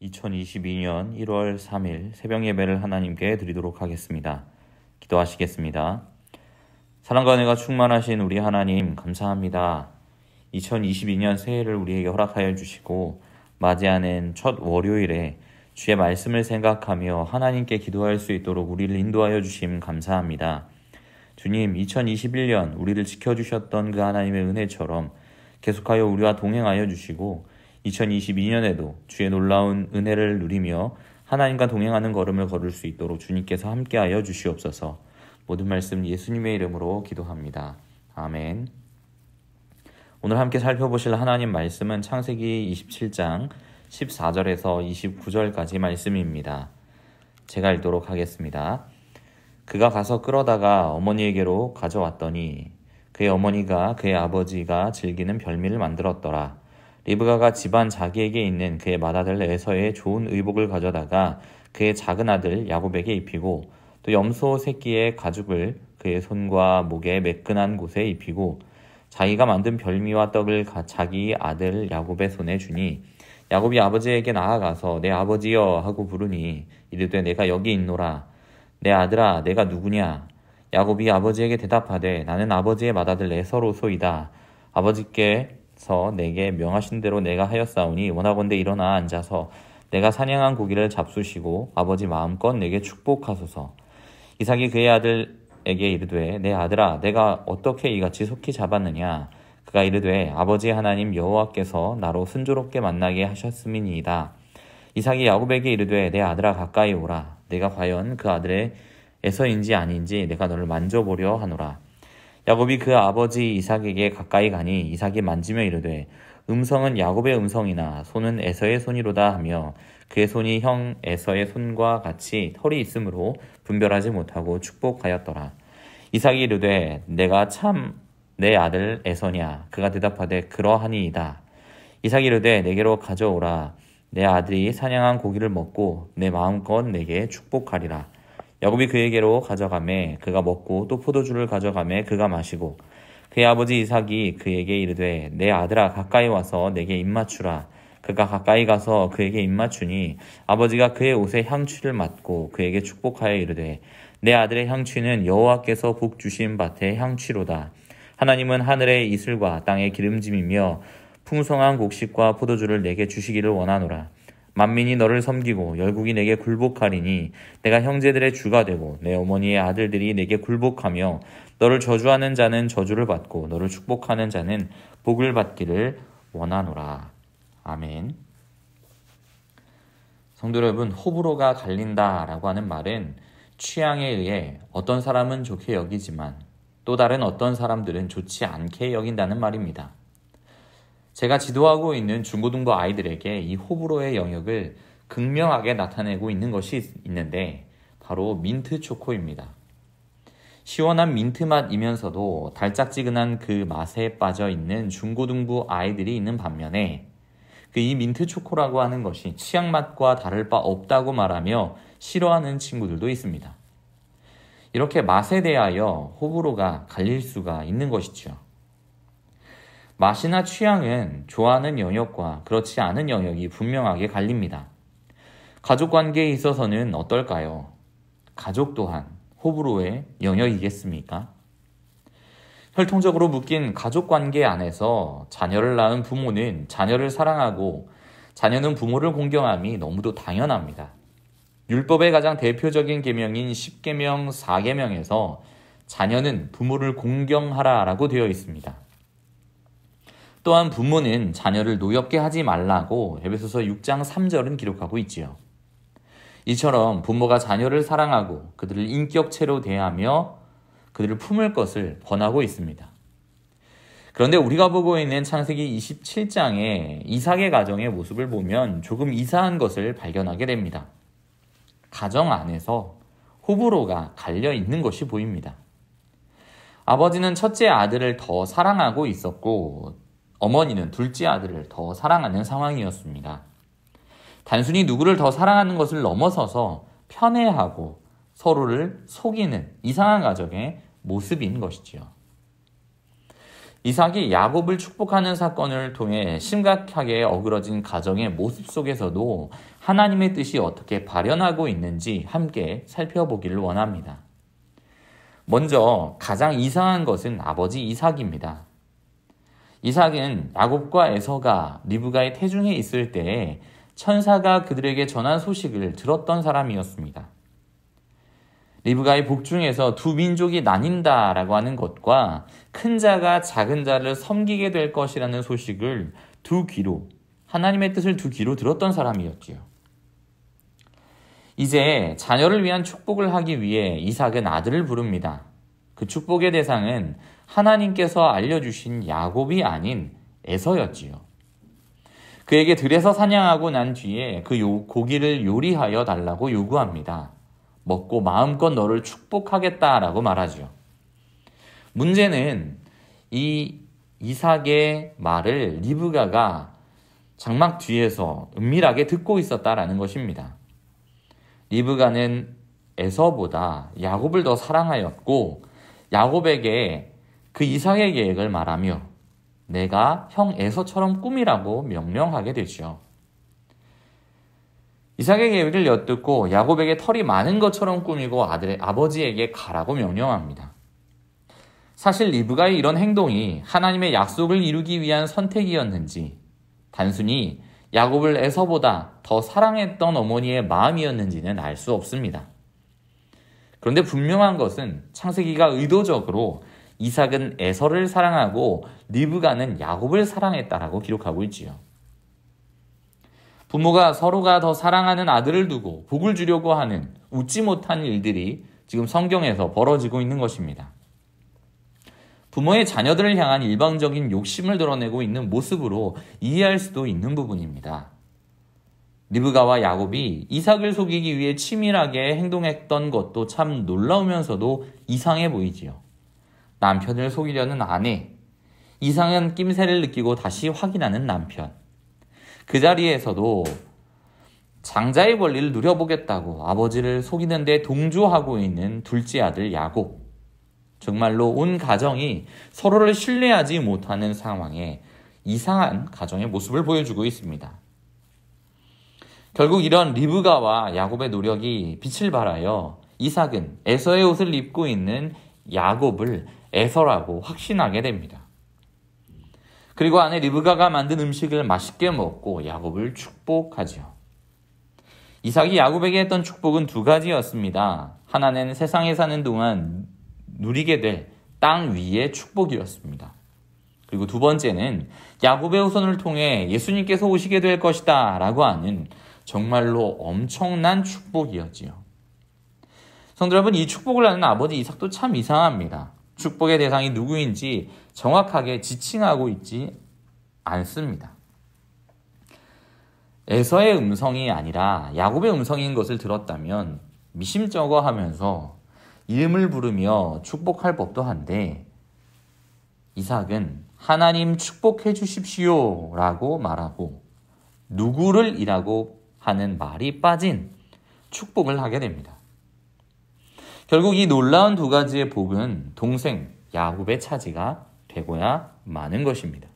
2022년 1월 3일 새벽 예배를 하나님께 드리도록 하겠습니다. 기도하시겠습니다. 사랑과 은혜가 충만하신 우리 하나님 감사합니다. 2022년 새해를 우리에게 허락하여 주시고 맞이하는 첫 월요일에 주의 말씀을 생각하며 하나님께 기도할 수 있도록 우리를 인도하여 주심 감사합니다. 주님, 2021년 우리를 지켜주셨던 그 하나님의 은혜처럼 계속하여 우리와 동행하여 주시고 2022년에도 주의 놀라운 은혜를 누리며 하나님과 동행하는 걸음을 걸을 수 있도록 주님께서 함께하여 주시옵소서. 모든 말씀 예수님의 이름으로 기도합니다. 아멘. 오늘 함께 살펴보실 하나님 말씀은 창세기 27장 14절에서 29절까지 말씀입니다. 제가 읽도록 하겠습니다. 그가 가서 끌어다가 어머니에게로 가져왔더니 그의 어머니가 그의 아버지가 즐기는 별미를 만들었더라. 리브가가 집안 자기에게 있는 그의 맏아들 에서의 좋은 의복을 가져다가 그의 작은 아들 야곱에게 입히고 또 염소 새끼의 가죽을 그의 손과 목에 매끈한 곳에 입히고 자기가 만든 별미와 떡을 자기 아들 야곱의 손에 주니 야곱이 아버지에게 나아가서 내 아버지여 하고 부르니 이르되 내가 여기 있노라. 내 아들아 내가 누구냐? 야곱이 아버지에게 대답하되 나는 아버지의 맏아들 에서로소이다. 아버지께서 내게 명하신 대로 내가 하였사오니 원하건대 일어나 앉아서 내가 사냥한 고기를 잡수시고 아버지 마음껏 내게 축복하소서. 이삭이 그의 아들에게 이르되 내 아들아 내가 어떻게 이같이 속히 잡았느냐? 그가 이르되 아버지 하나님 여호와께서 나로 순조롭게 만나게 하셨음이니이다. 이삭이 야곱에게 이르되 내 아들아 가까이 오라. 내가 과연 그 아들의 에서인지 아닌지 내가 너를 만져보려 하노라. 야곱이 그 아버지 이삭에게 가까이 가니 이삭이 만지며 이르되 음성은 야곱의 음성이나 손은 에서의 손이로다 하며 그의 손이 형 에서의 손과 같이 털이 있으므로 분별하지 못하고 축복하였더라. 이삭이 이르되 내가 참 내 아들 에서냐? 그가 대답하되 그러하니이다. 이삭이 이르되 내게로 가져오라. 내 아들이 사냥한 고기를 먹고 내 마음껏 내게 축복하리라. 야곱이 그에게로 가져가매 그가 먹고 또 포도주를 가져가매 그가 마시고 그의 아버지 이삭이 그에게 이르되 내 아들아 가까이 와서 내게 입맞추라. 그가 가까이 가서 그에게 입맞추니 아버지가 그의 옷에 향취를 맡고 그에게 축복하여 이르되 내 아들의 향취는 여호와께서 복 주신 밭의 향취로다. 하나님은 하늘의 이슬과 땅의 기름짐이며 풍성한 곡식과 포도주를 내게 주시기를 원하노라. 만민이 너를 섬기고 열국이 내게 굴복하리니 내가 형제들의 주가 되고 내 어머니의 아들들이 내게 굴복하며 너를 저주하는 자는 저주를 받고 너를 축복하는 자는 복을 받기를 원하노라. 아멘. 성도 여러분, 호불호가 갈린다라고 하는 말은 취향에 의해 어떤 사람은 좋게 여기지만 또 다른 어떤 사람들은 좋지 않게 여긴다는 말입니다. 제가 지도하고 있는 중고등부 아이들에게 이 호불호의 영역을 극명하게 나타내고 있는 것이 있는데 바로 민트 초코입니다. 시원한 민트 맛이면서도 달짝지근한 그 맛에 빠져 있는 중고등부 아이들이 있는 반면에 이 민트 초코라고 하는 것이 취향 맛과 다를 바 없다고 말하며 싫어하는 친구들도 있습니다. 이렇게 맛에 대하여 호불호가 갈릴 수가 있는 것이죠. 맛이나 취향은 좋아하는 영역과 그렇지 않은 영역이 분명하게 갈립니다. 가족 관계에 있어서는 어떨까요? 가족 또한 호불호의 영역이겠습니까? 혈통적으로 묶인 가족 관계 안에서 자녀를 낳은 부모는 자녀를 사랑하고 자녀는 부모를 공경함이 너무도 당연합니다. 율법의 가장 대표적인 계명인 10계명 4계명에서 자녀는 부모를 공경하라라고 되어 있습니다. 또한 부모는 자녀를 노엽게 하지 말라고 에베소서 6장 3절은 기록하고 있지요. 이처럼 부모가 자녀를 사랑하고 그들을 인격체로 대하며 그들을 품을 것을 권하고 있습니다. 그런데 우리가 보고 있는 창세기 27장의 이삭의 가정의 모습을 보면 조금 이상한 것을 발견하게 됩니다. 가정 안에서 호불호가 갈려 있는 것이 보입니다. 아버지는 첫째 아들을 더 사랑하고 있었고 어머니는 둘째 아들을 더 사랑하는 상황이었습니다. 단순히 누구를 더 사랑하는 것을 넘어서서 편애하고 서로를 속이는 이상한 가정의 모습인 것이지요. 이삭이 야곱을 축복하는 사건을 통해 심각하게 어그러진 가정의 모습 속에서도 하나님의 뜻이 어떻게 발현하고 있는지 함께 살펴보기를 원합니다. 먼저 가장 이상한 것은 아버지 이삭입니다. 이삭은 야곱과 에서가 리브가의 태중에 있을 때에 천사가 그들에게 전한 소식을 들었던 사람이었습니다. 리브가의 복중에서 두 민족이 나뉜다라고 하는 것과 큰 자가 작은 자를 섬기게 될 것이라는 소식을 하나님의 뜻을 두 귀로 들었던 사람이었지요. 이제 자녀를 위한 축복을 하기 위해 이삭은 아들을 부릅니다. 그 축복의 대상은 하나님께서 알려주신 야곱이 아닌 에서였지요. 그에게 들에서 사냥하고 난 뒤에 그 고기를 요리하여 달라고 요구합니다. 먹고 마음껏 너를 축복하겠다라고 말하죠. 문제는 이 이삭의 말을 리브가가 장막 뒤에서 은밀하게 듣고 있었다라는 것입니다. 리브가는 에서보다 야곱을 더 사랑하였고 야곱에게 그 이삭의 계획을 말하며 내가 형 에서처럼 꾸미라고 명령하게 되죠. 이삭의 계획을 엿듣고 야곱에게 털이 많은 것처럼 꾸미고 아버지에게 가라고 명령합니다. 사실 리브가의 이런 행동이 하나님의 약속을 이루기 위한 선택이었는지 단순히 야곱을 에서보다 더 사랑했던 어머니의 마음이었는지는 알 수 없습니다. 그런데 분명한 것은 창세기가 의도적으로 이삭은 에서를 사랑하고 리브가는 야곱을 사랑했다라고 기록하고 있지요. 부모가 서로가 더 사랑하는 아들을 두고 복을 주려고 하는 웃지 못한 일들이 지금 성경에서 벌어지고 있는 것입니다. 부모의 자녀들을 향한 일방적인 욕심을 드러내고 있는 모습으로 이해할 수도 있는 부분입니다. 리브가와 야곱이 이삭을 속이기 위해 치밀하게 행동했던 것도 참 놀라우면서도 이상해 보이지요. 남편을 속이려는 아내, 이상한 낌새를 느끼고 다시 확인하는 남편. 그 자리에서도 장자의 권리를 누려보겠다고 아버지를 속이는 데 동조하고 있는 둘째 아들 야곱. 정말로 온 가정이 서로를 신뢰하지 못하는 상황에 이상한 가정의 모습을 보여주고 있습니다. 결국 이런 리브가와 야곱의 노력이 빛을 발하여 이삭은 에서의 옷을 입고 있는 야곱을 에서라고 확신하게 됩니다. 그리고 아내 리브가가 만든 음식을 맛있게 먹고 야곱을 축복하죠. 이삭이 야곱에게 했던 축복은 두 가지였습니다. 하나는 세상에 사는 동안 누리게 될 땅 위의 축복이었습니다. 그리고 두 번째는 야곱의 후손을 통해 예수님께서 오시게 될 것이다 라고 하는 정말로 엄청난 축복이었지요. 성도 여러분, 이 축복을 하는 아버지 이삭도 참 이상합니다. 축복의 대상이 누구인지 정확하게 지칭하고 있지 않습니다. 에서의 음성이 아니라 야곱의 음성인 것을 들었다면 미심쩍어 하면서 이름을 부르며 축복할 법도 한데 이삭은 하나님 축복해 주십시오 라고 말하고 누구를 이라고 하는 말이 빠진 축복을 하게 됩니다. 결국 이 놀라운 두 가지의 복은 동생 야곱의 차지가 되고야 마는 것입니다.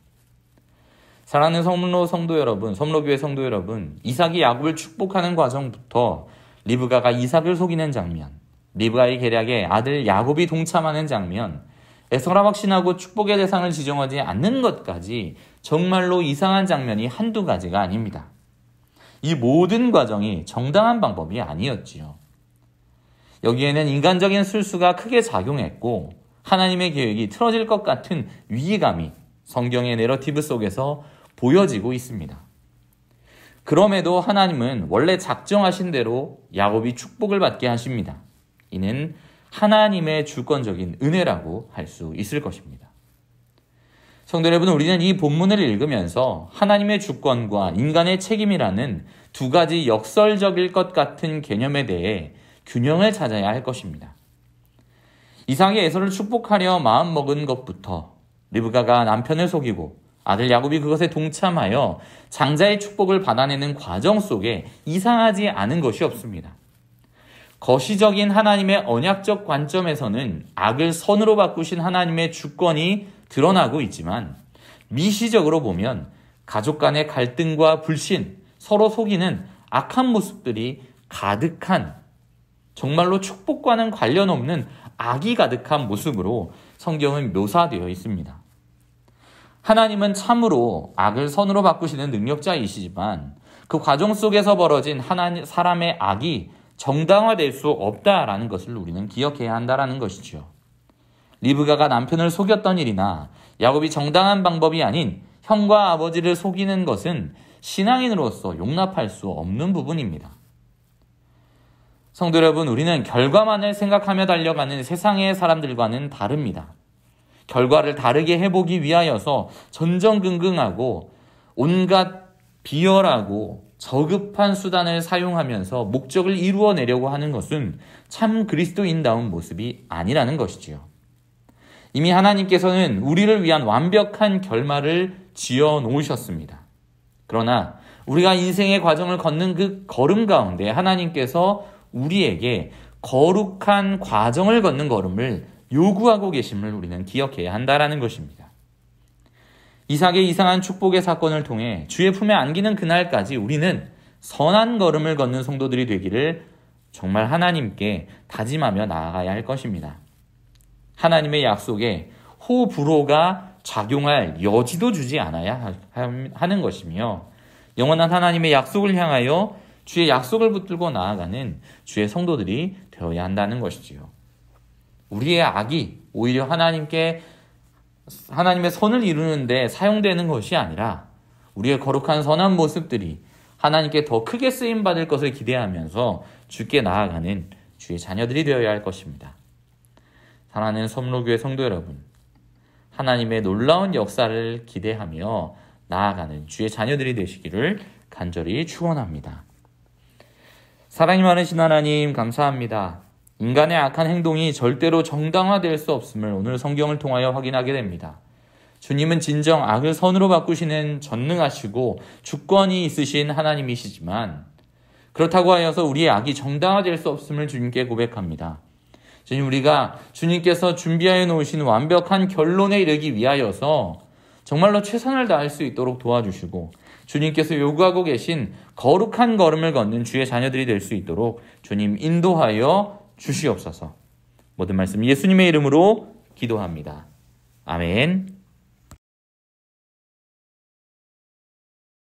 사랑하는 성도 여러분, 성로교회 성도 여러분, 이삭이 야곱을 축복하는 과정부터 리브가가 이삭을 속이는 장면, 리브가의 계략에 아들 야곱이 동참하는 장면, 에서라 확신하고 축복의 대상을 지정하지 않는 것까지 정말로 이상한 장면이 한두 가지가 아닙니다. 이 모든 과정이 정당한 방법이 아니었지요. 여기에는 인간적인 술수가 크게 작용했고 하나님의 계획이 틀어질 것 같은 위기감이 성경의 내러티브 속에서 보여지고 있습니다. 그럼에도 하나님은 원래 작정하신 대로 야곱이 축복을 받게 하십니다. 이는 하나님의 주권적인 은혜라고 할 수 있을 것입니다. 성도 여러분, 우리는 이 본문을 읽으면서 하나님의 주권과 인간의 책임이라는 두 가지 역설적일 것 같은 개념에 대해 균형을 찾아야 할 것입니다. 이삭이 에서를 축복하려 마음먹은 것부터 리브가가 남편을 속이고 아들 야곱이 그것에 동참하여 장자의 축복을 받아내는 과정 속에 이상하지 않은 것이 없습니다. 거시적인 하나님의 언약적 관점에서는 악을 선으로 바꾸신 하나님의 주권이 드러나고 있지만 미시적으로 보면 가족 간의 갈등과 불신, 서로 속이는 악한 모습들이 가득한, 정말로 축복과는 관련 없는 악이 가득한 모습으로 성경은 묘사되어 있습니다. 하나님은 참으로 악을 선으로 바꾸시는 능력자이시지만 그 과정 속에서 벌어진 사람의 악이 정당화될 수 없다라는 것을 우리는 기억해야 한다는 것이죠. 리브가가 남편을 속였던 일이나 야곱이 정당한 방법이 아닌 형과 아버지를 속이는 것은 신앙인으로서 용납할 수 없는 부분입니다. 성도 여러분, 우리는 결과만을 생각하며 달려가는 세상의 사람들과는 다릅니다. 결과를 다르게 해보기 위하여서 전전긍긍하고 온갖 비열하고 저급한 수단을 사용하면서 목적을 이루어내려고 하는 것은 참 그리스도인다운 모습이 아니라는 것이지요. 이미 하나님께서는 우리를 위한 완벽한 결말을 지어 놓으셨습니다. 그러나 우리가 인생의 과정을 걷는 그 걸음 가운데 하나님께서 우리에게 거룩한 과정을 걷는 걸음을 요구하고 계심을 우리는 기억해야 한다는 것입니다. 이삭의 이상한 축복의 사건을 통해 주의 품에 안기는 그날까지 우리는 선한 걸음을 걷는 성도들이 되기를 정말 하나님께 다짐하며 나아가야 할 것입니다. 하나님의 약속에 호불호가 작용할 여지도 주지 않아야 하는 것이며 영원한 하나님의 약속을 향하여 주의 약속을 붙들고 나아가는 주의 성도들이 되어야 한다는 것이지요. 우리의 악이 오히려 하나님의 선을 이루는데 사용되는 것이 아니라 우리의 거룩한 선한 모습들이 하나님께 더 크게 쓰임받을 것을 기대하면서 주께 나아가는 주의 자녀들이 되어야 할 것입니다. 사랑하는 섬로교회 성도 여러분, 하나님의 놀라운 역사를 기대하며 나아가는 주의 자녀들이 되시기를 간절히 축원합니다. 사랑이 많으신 하나님 감사합니다. 인간의 악한 행동이 절대로 정당화될 수 없음을 오늘 성경을 통하여 확인하게 됩니다. 주님은 진정 악을 선으로 바꾸시는 전능하시고 주권이 있으신 하나님이시지만 그렇다고 하여서 우리의 악이 정당화될 수 없음을 주님께 고백합니다. 주님, 우리가 주님께서 준비하여 놓으신 완벽한 결론에 이르기 위하여서 정말로 최선을 다할 수 있도록 도와주시고 주님께서 요구하고 계신 거룩한 걸음을 걷는 주의 자녀들이 될 수 있도록 주님 인도하여 주시옵소서. 모든 말씀 예수님의 이름으로 기도합니다. 아멘.